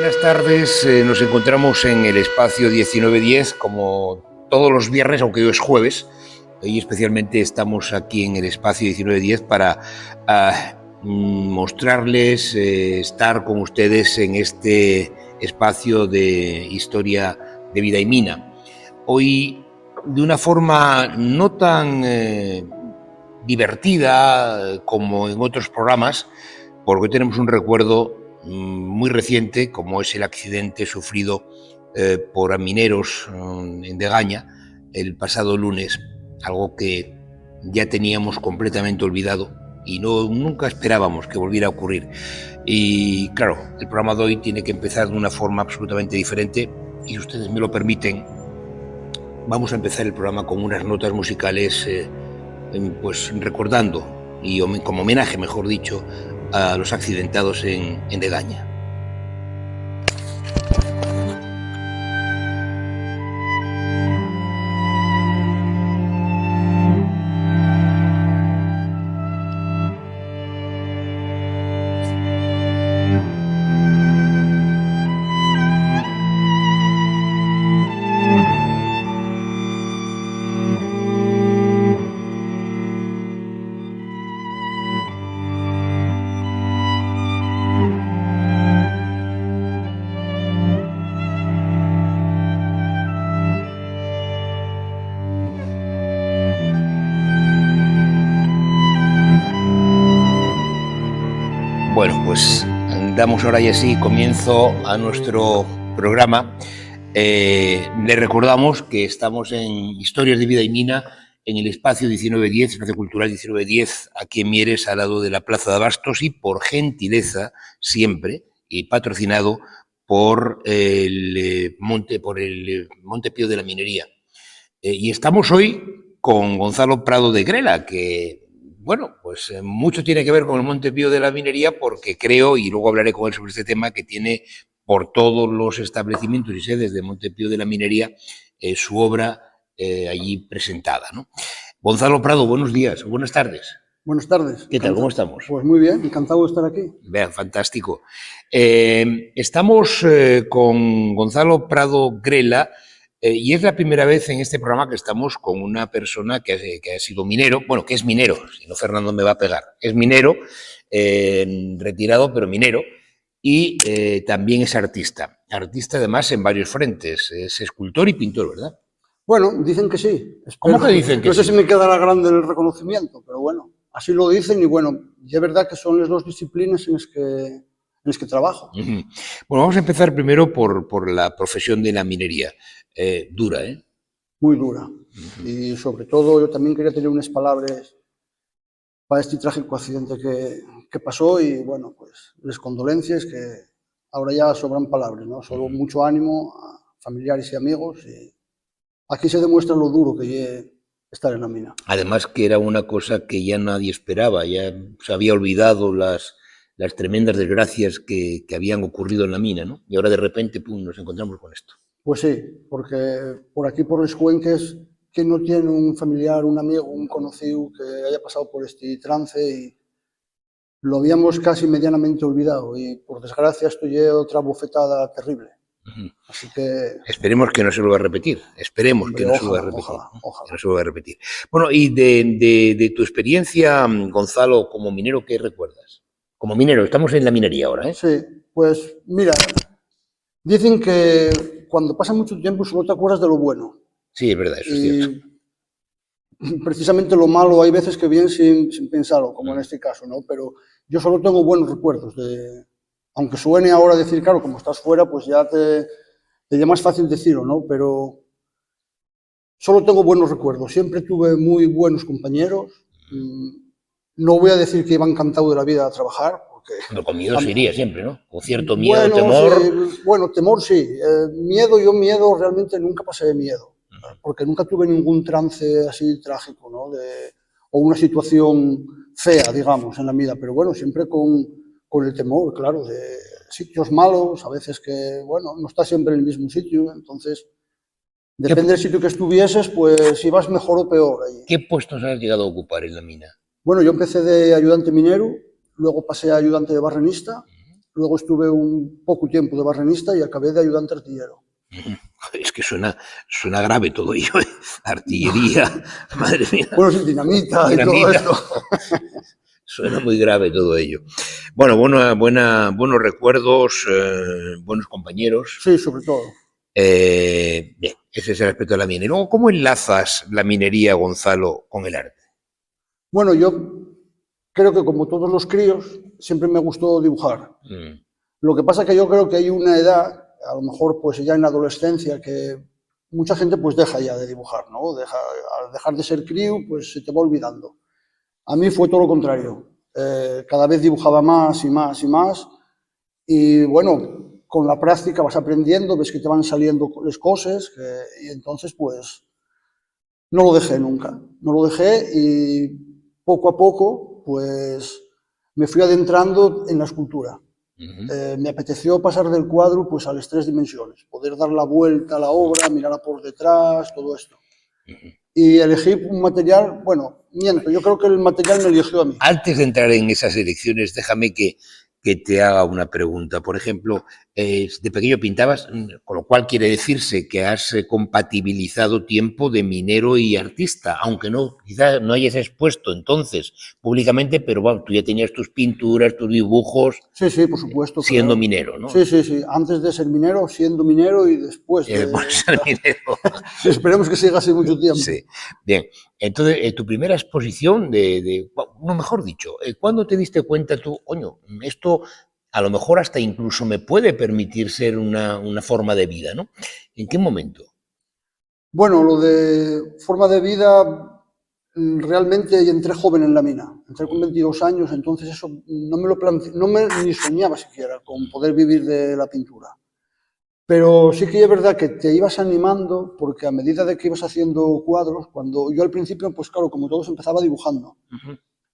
Buenas tardes, nos encontramos en el espacio 1910 como todos los viernes, aunque hoy es jueves, y especialmente estamos aquí en el espacio 1910 para mostrarles, estar con ustedes en este espacio de historia de vida y mina. Hoy, de una forma no tan divertida como en otros programas, porque tenemos un recuerdo muy reciente, como es el accidente sufrido por mineros en Degaña el pasado lunes, algo que ya teníamos completamente olvidado y nunca esperábamos que volviera a ocurrir. Y claro, el programa de hoy tiene que empezar de una forma absolutamente diferente y, si ustedes me lo permiten, vamos a empezar el programa con unas notas musicales pues recordando y como homenaje, mejor dicho, a los accidentados en Degaña. Bueno, pues damos ahora y así comienzo a nuestro programa. Le recordamos que estamos en Historias de Vida y Mina, en el espacio 1910, Espacio Cultural 1910, aquí en Mieres, al lado de la Plaza de Abastos, y por gentileza, siempre, y patrocinado por el Monte Pío de la Minería. Y estamos hoy con Gonzalo Prado de Grela, que, bueno, pues mucho tiene que ver con el Monte Pío de la Minería, porque creo, y luego hablaré con él sobre este tema, que tiene por todos los establecimientos y sedes de Monte Pío de la Minería su obra allí presentada, ¿no? Gonzalo Prado, buenos días, buenas tardes. Buenas tardes. ¿Qué tal? ¿Cómo estamos? Pues muy bien, encantado de estar aquí. Vean, fantástico. Estamos con Gonzalo Prado Grela, y es la primera vez en este programa que estamos con una persona que ha sido minero, bueno, que es minero, si no Fernando me va a pegar, es minero, retirado, pero minero, y también es artista además en varios frentes, es escultor y pintor, ¿verdad? Bueno, dicen que sí. ¿Cómo que dicen que sí? No sé si me quedará grande el reconocimiento, pero bueno, así lo dicen y bueno, y es verdad que son las dos disciplinas en las que trabajo. Bueno, vamos a empezar primero por la profesión de la minería. Dura, ¿eh? Muy dura. Y sobre todo yo también quería tener unas palabras para este trágico accidente que pasó y bueno, pues las condolencias, que ahora ya sobran palabras, ¿no? Solo mucho ánimo a familiares y amigos, y aquí se demuestra lo duro que es estar en la mina. Además que era una cosa que ya nadie esperaba, ya se había olvidado las tremendas desgracias que habían ocurrido en la mina, ¿no? Y ahora de repente, pum, nos encontramos con esto. Pues sí, porque por aquí, por los Cuenques, ¿quién no tiene un familiar, un amigo, un conocido que haya pasado por este trance? Y lo habíamos casi medianamente olvidado y por desgracia esto lleva otra bofetada terrible. Así que... Esperemos que no se lo va a repetir, esperemos que no se lo va a repetir. Ojalá. Que no se lo va a repetir. Bueno, y de tu experiencia, Gonzalo, como minero, ¿qué recuerdas? Como minero, estamos en la minería ahora, ¿eh? Sí, pues mira, dicen que cuando pasa mucho tiempo solo te acuerdas de lo bueno. Sí, es verdad, eso es cierto. Precisamente lo malo hay veces que viene sin pensarlo, como en este caso, ¿no? Pero yo solo tengo buenos recuerdos de... Aunque suene ahora decir, claro, como estás fuera, pues ya te es más fácil decirlo, ¿no? Pero solo tengo buenos recuerdos. Siempre tuve muy buenos compañeros. No voy a decir que iba encantado de la vida a trabajar, porque... Pero con miedo se iría siempre, ¿no? Con cierto miedo, bueno, temor... Sí, bueno, temor sí. Miedo realmente nunca pasé de miedo, porque nunca tuve ningún trance así trágico, ¿no? O una situación fea, digamos, en la vida, pero bueno, siempre con el temor, claro, de sitios malos, a veces que, bueno, no estás siempre en el mismo sitio, entonces, depende del sitio que estuvieses, pues ibas mejor o peor ahí. ¿Qué puestos has llegado a ocupar en la mina? Bueno, yo empecé de ayudante minero, luego pasé a ayudante de barrenista Luego estuve un poco tiempo de barrenista y acabé de ayudante artillero. Es que suena grave todo ello, ¿eh? Artillería, madre mía. Bueno, sí, dinamita y todo esto. Suena muy grave todo ello. Bueno, buenos recuerdos, buenos compañeros. Sí, sobre todo. Bien, ese es el aspecto de la minería. Y luego, ¿cómo enlazas la minería, Gonzalo, con el arte? Bueno, yo creo que como todos los críos, siempre me gustó dibujar. Lo que pasa es que yo creo que hay una edad, a lo mejor pues ya en la adolescencia, que mucha gente pues deja ya de dibujar, ¿no? Al dejar de ser crío, pues se te va olvidando. A mí fue todo lo contrario. Cada vez dibujaba más y más y más. Y bueno, con la práctica vas aprendiendo, ves que te van saliendo las cosas, y entonces pues no lo dejé nunca. No lo dejé y poco a poco pues me fui adentrando en la escultura. Me apeteció pasar del cuadro pues a las 3 dimensiones, poder dar la vuelta a la obra, mirarla por detrás, todo esto. Y elegí un material, bueno, miento, yo creo que el material me eligió a mí. Antes de entrar en esas elecciones, déjame que te haga una pregunta. Por ejemplo, de pequeño pintabas, con lo cual quiere decirse que has compatibilizado tiempo de minero y artista, aunque no, quizás no hayas expuesto entonces públicamente, pero bueno, tú ya tenías tus pinturas, tus dibujos. Sí, sí, por supuesto. Siendo claro. minero, ¿no? Sí, sí, sí. Antes de ser minero, siendo minero y después de ser minero. Esperemos que siga así mucho tiempo. Sí. Bien. Entonces, tu primera exposición no, mejor dicho, ¿cuándo te diste cuenta tú, coño, esto a lo mejor hasta incluso me puede permitir ser una forma de vida, ¿no? ¿En qué momento? Bueno, lo de forma de vida, realmente entré joven en la mina. Entré con 22 años, entonces eso no me lo planteé, ni soñaba siquiera con poder vivir de la pintura. Pero sí que es verdad que te ibas animando, porque a medida de que ibas haciendo cuadros, cuando yo al principio, pues claro, como todos empezaba dibujando.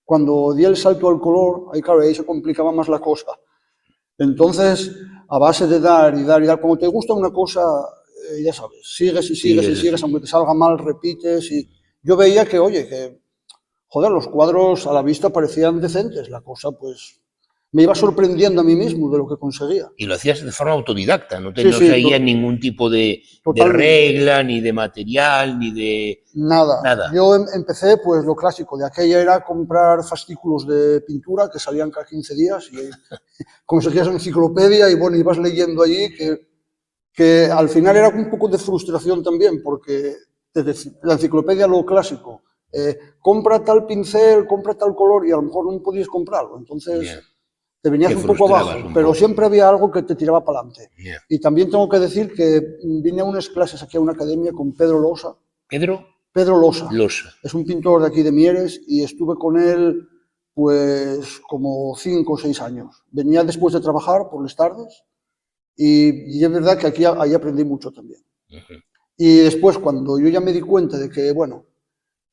Cuando di el salto al color, ahí se complicaba más la cosa. Entonces, a base de dar y dar y dar, como te gusta una cosa, ya sabes, sigues y sigues y sigues, aunque te salga mal, repites. Y yo veía que, oye, que, joder, los cuadros a la vista parecían decentes, la cosa, pues, me iba sorprendiendo a mí mismo de lo que conseguía. Y lo hacías de forma autodidacta, no Sí, seguías ningún tipo de regla, ni de material, ni de... Nada. Yo empecé, pues, lo clásico de aquella era comprar fascículos de pintura que salían cada 15 días y conseguías una enciclopedia y, bueno, ibas leyendo allí que al final era un poco de frustración también, porque la enciclopedia lo clásico, compra tal pincel, compra tal color y a lo mejor no podías comprarlo. Entonces... te venías un poco abajo, pero siempre había algo que te tiraba para adelante. Y también tengo que decir que vine a unas clases aquí a una academia con Pedro Losa. Pedro Losa. Es un pintor de aquí de Mieres y estuve con él pues como 5 o 6 años. Venía después de trabajar por las tardes y es verdad que ahí aprendí mucho también. Y después, cuando yo ya me di cuenta de que, bueno,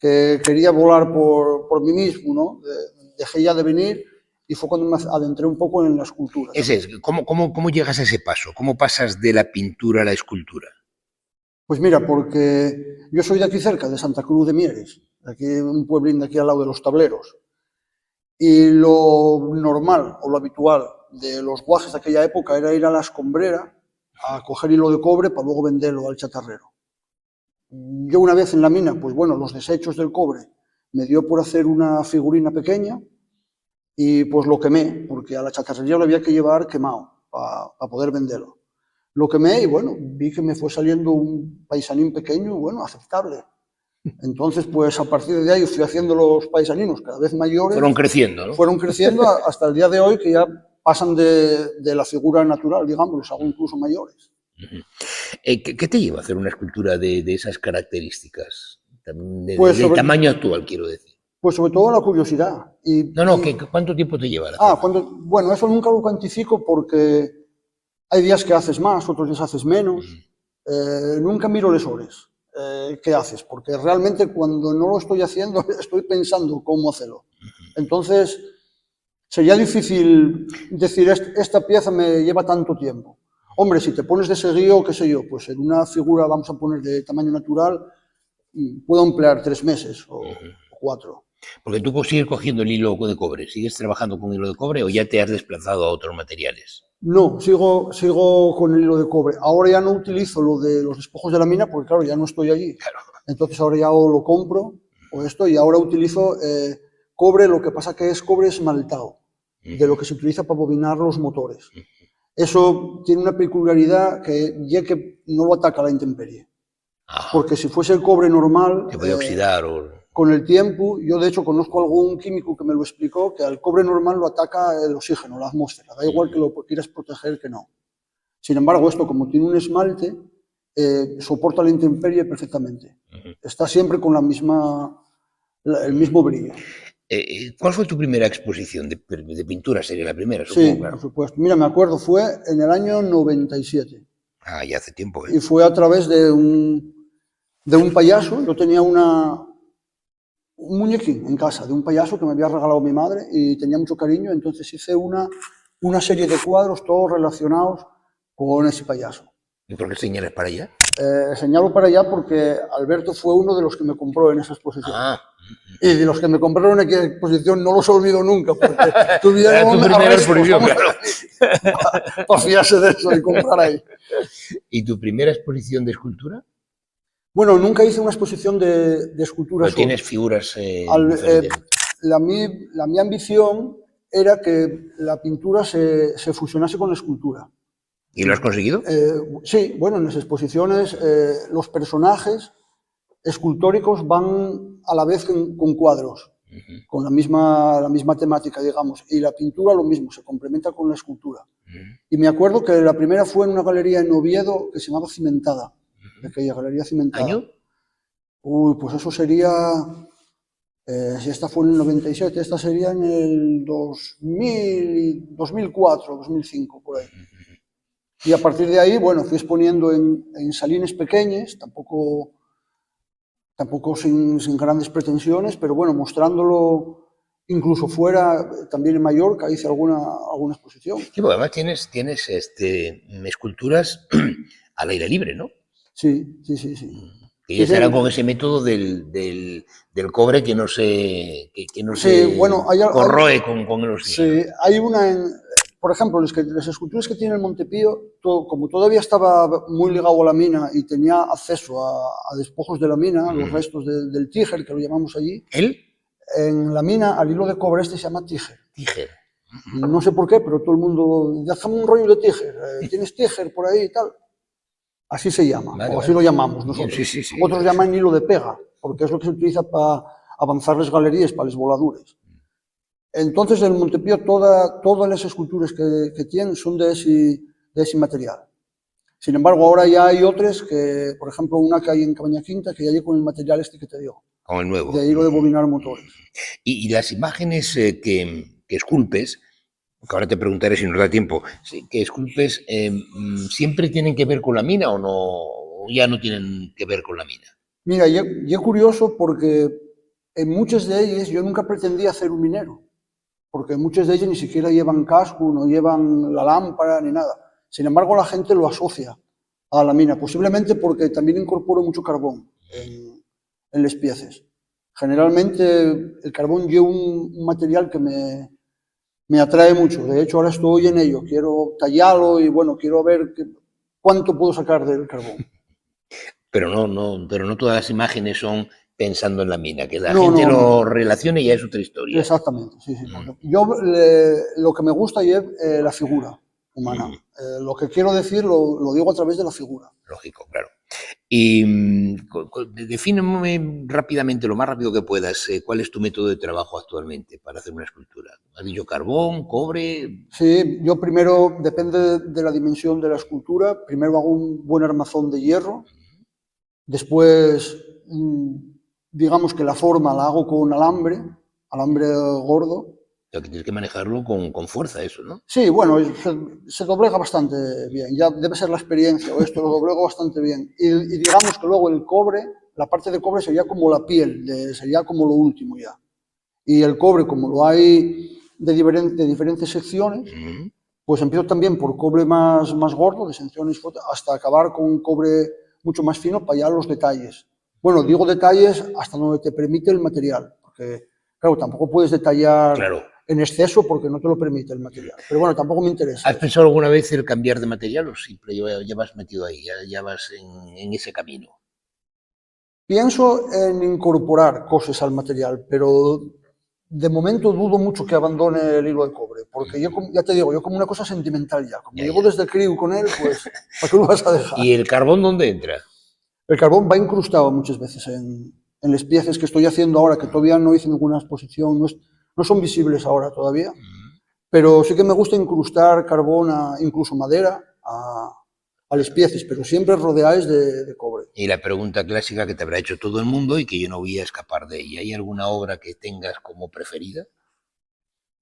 que quería volar por mí mismo, ¿no? Dejé ya de venir. Y fue cuando me adentré un poco en la escultura. ¿Cómo llegas a ese paso? ¿Cómo pasas de la pintura a la escultura? Pues mira, porque yo soy de aquí cerca, de Santa Cruz de Mieres, aquí un pueblín de aquí al lado de los Tableros. Y lo normal o lo habitual de los guajes de aquella época era ir a la escombrera a coger hilo de cobre para luego venderlo al chatarrero. Yo una vez en la mina, pues bueno, los desechos del cobre me dio por hacer una figurina pequeña y pues lo quemé, porque a la chatarrería lo había que llevar quemado para poder venderlo. Lo quemé y bueno, vi que me fue saliendo un paisanín pequeño, bueno, aceptable. Entonces, pues a partir de ahí fui haciendo los paisaninos cada vez mayores. Fueron creciendo, ¿no? Fueron creciendo hasta el día de hoy, que ya pasan de la figura natural, digamos, los hago incluso mayores. ¿Qué te lleva a hacer una escultura de esas características? Del tamaño actual, quiero decir. Pues sobre todo la curiosidad. ¿Cuánto tiempo te lleva? Bueno, eso nunca lo cuantifico porque hay días que haces más, otros días haces menos. Nunca miro las horas que haces, porque realmente cuando no lo estoy haciendo estoy pensando cómo hacerlo. Entonces, sería difícil decir, esta pieza me lleva tanto tiempo. Hombre, si te pones de seguido, qué sé yo, pues en una figura, vamos a poner de tamaño natural, puedo emplear 3 meses o 4. Porque tú sigues cogiendo el hilo de cobre, ¿sigues trabajando con hilo de cobre o ya te has desplazado a otros materiales? No, sigo con el hilo de cobre. Ahora ya no utilizo lo de los despojos de la mina porque, claro, ya no estoy allí. Claro. Entonces ahora ya o lo compro o esto, y ahora utilizo cobre, lo que pasa que es cobre esmaltado, de lo que se utiliza para bobinar los motores. Eso tiene una peculiaridad que ya que no lo ataca la intemperie. Ajá. Porque si fuese el cobre normal, Se puede oxidar o... con el tiempo, yo de hecho conozco algún químico que me lo explicó, que al cobre normal lo ataca el oxígeno, la atmósfera, da igual que lo quieras proteger que no. Sin embargo, esto como tiene un esmalte, soporta la intemperie perfectamente. Está siempre con el mismo brillo. ¿Cuál fue tu primera exposición de pintura? Sería la primera, supongo. Sí, claro. Por supuesto. Mira, me acuerdo, fue en el año 97. Ah, ya hace tiempo, ¿eh? Y fue a través de un payaso. Yo tenía un muñequín en casa de un payaso que me había regalado mi madre y tenía mucho cariño, entonces hice una serie de cuadros todos relacionados con ese payaso. ¿Y por qué señalas para allá? Señalo para allá porque Alberto fue uno de los que me compró en esa exposición. Ah. Y de los que me compraron en aquella exposición no los olvido nunca, porque tuvieron tu primera exposición, para fiarse de eso y comprar ahí. ¿Y tu primera exposición de escultura? Bueno, nunca hice una exposición de escultura. Pero tienes figuras la mi ambición era que la pintura se fusionase con la escultura. ¿Y lo has conseguido? Sí, bueno, en las exposiciones los personajes escultóricos van a la vez con cuadros, con la misma temática, digamos, y la pintura lo mismo, se complementa con la escultura. Y me acuerdo que la primera fue en una galería en Oviedo que se llamaba Cimentada, aquella galería cimentada. ¿Año? Uy, pues eso sería, si esta fue en el 97, esta sería en el 2000, 2004, 2005, por ahí. Y a partir de ahí, bueno, fui exponiendo en salines pequeños, tampoco sin grandes pretensiones, pero bueno, mostrándolo incluso fuera, también en Mallorca hice alguna exposición. Sí, porque además tienes esculturas al aire libre, ¿no? Sí. Que ya serán con ese método del cobre que no se corroe con el oxígeno. Sí, hay por ejemplo, las esculturas que tiene el Montepío, como todavía estaba muy ligado a la mina y tenía acceso a despojos de la mina, los restos del Tíger, que lo llamamos allí. ¿El? En la mina, al hilo de cobre este se llama Tíger. Tíger. No sé por qué, pero todo el mundo, déjame un rollo de Tíger, ¿tienes Tíger por ahí y tal? Así se llama, o así lo llamamos nosotros. Sí. Otros llaman hilo de pega, porque es lo que se utiliza para avanzar las galerías, para las voladuras. Entonces, en el Montepío, todas las esculturas que tienen son de ese material. Sin embargo, ahora ya hay otras que, por ejemplo, una que hay en Cabaña Quinta, que ya hay con el material este que te digo. Con el nuevo. De hilo de bobinar motores. Y las imágenes que esculpes, que ahora te preguntaré si nos da tiempo, que esculpes, ¿siempre tienen que ver con la mina o no? ¿O ya no tienen que ver con la mina? Mira, yo es curioso porque en muchas de ellas yo nunca pretendía ser un minero, porque muchas de ellas ni siquiera llevan casco, no llevan la lámpara ni nada. Sin embargo, la gente lo asocia a la mina, posiblemente porque también incorporo mucho carbón en las piezas. Generalmente el carbón lleva un material que me atrae mucho. De hecho, ahora estoy en ello. Quiero tallarlo y bueno, quiero ver cuánto puedo sacar del carbón. Pero no todas las imágenes son pensando en la mina, que la gente lo relacione y ya es otra historia. Exactamente, sí. Yo lo que me gusta es la figura humana. Lo que quiero decir lo digo a través de la figura. Lógico, claro. Y defíneme rápidamente, lo más rápido que puedas, cuál es tu método de trabajo actualmente para hacer una escultura. ¿Has dicho carbón, cobre? Sí, yo primero, depende de la dimensión de la escultura, primero hago un buen armazón de hierro, después, digamos que la forma la hago con alambre gordo. O sea, que tienes que manejarlo con fuerza eso, ¿no? Sí, bueno, se doblega bastante bien, ya debe ser la experiencia o esto, lo doblego bastante bien. Y digamos que luego el cobre, la parte de cobre sería como la piel, sería como lo último ya. Y el cobre, como lo hay de diferentes secciones, pues empiezo también por cobre más gordo, de secciones, hasta acabar con un cobre mucho más fino para ya los detalles. Bueno, digo detalles hasta donde te permite el material, porque Claro, tampoco puedes detallar Claro. en exceso porque no te lo permite el material. Pero bueno, tampoco me interesa. ¿Has pensado alguna vez el cambiar de material o siempre ya vas metido ahí, ya vas en ese camino? Pienso en incorporar cosas al material, pero de momento dudo mucho que abandone el hilo de cobre, porque yo, ya te digo, yo como una cosa sentimental ya, como llevo desde crío con él, pues, ¿para qué lo vas a dejar? ¿Y el carbón dónde entra? El carbón va incrustado muchas veces en las piezas que estoy haciendo ahora, que todavía no hice ninguna exposición, no son visibles ahora todavía, pero sí que me gusta incrustar carbón, incluso madera, a las piezas, pero siempre rodeadas de cobre. Y la pregunta clásica que te habrá hecho todo el mundo y que yo no voy a escapar de ella. ¿Hay alguna obra que tengas como preferida?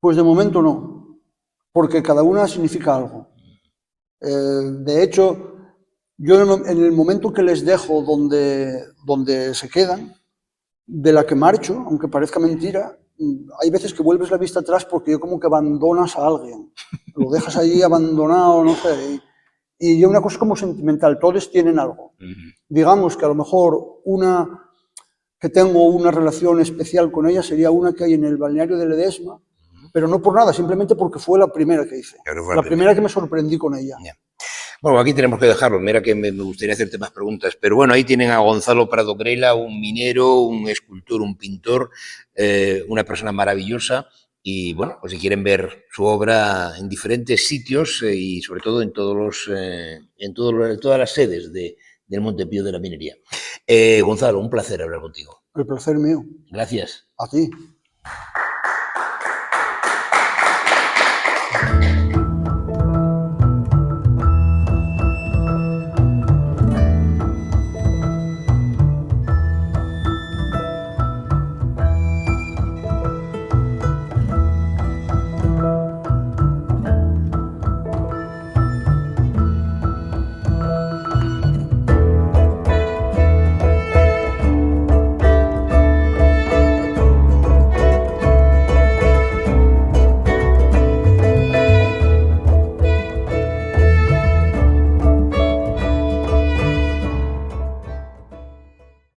Pues de momento no, porque cada una significa algo. De hecho, yo en el momento que les dejo donde se quedan, de la que marcho, aunque parezca mentira, hay veces que vuelves la vista atrás porque yo como que abandonas a alguien, lo dejas ahí abandonado, no sé, y yo una cosa como sentimental, todos tienen algo. Digamos que a lo mejor una que tengo una relación especial con ella sería una que hay en el balneario de Ledesma, pero no por nada, simplemente porque fue la primera que hice, la primera que me sorprendí con ella. Yeah. Bueno, aquí tenemos que dejarlo. Mira que me gustaría hacerte más preguntas, pero bueno, ahí tienen a Gonzalo Prado Grela, un minero, un escultor, un pintor, una persona maravillosa. Y bueno, pues si quieren ver su obra en diferentes sitios y sobre todo en todas las sedes del Montepío de la Minería. Gonzalo, un placer hablar contigo. El placer mío. Gracias. A ti.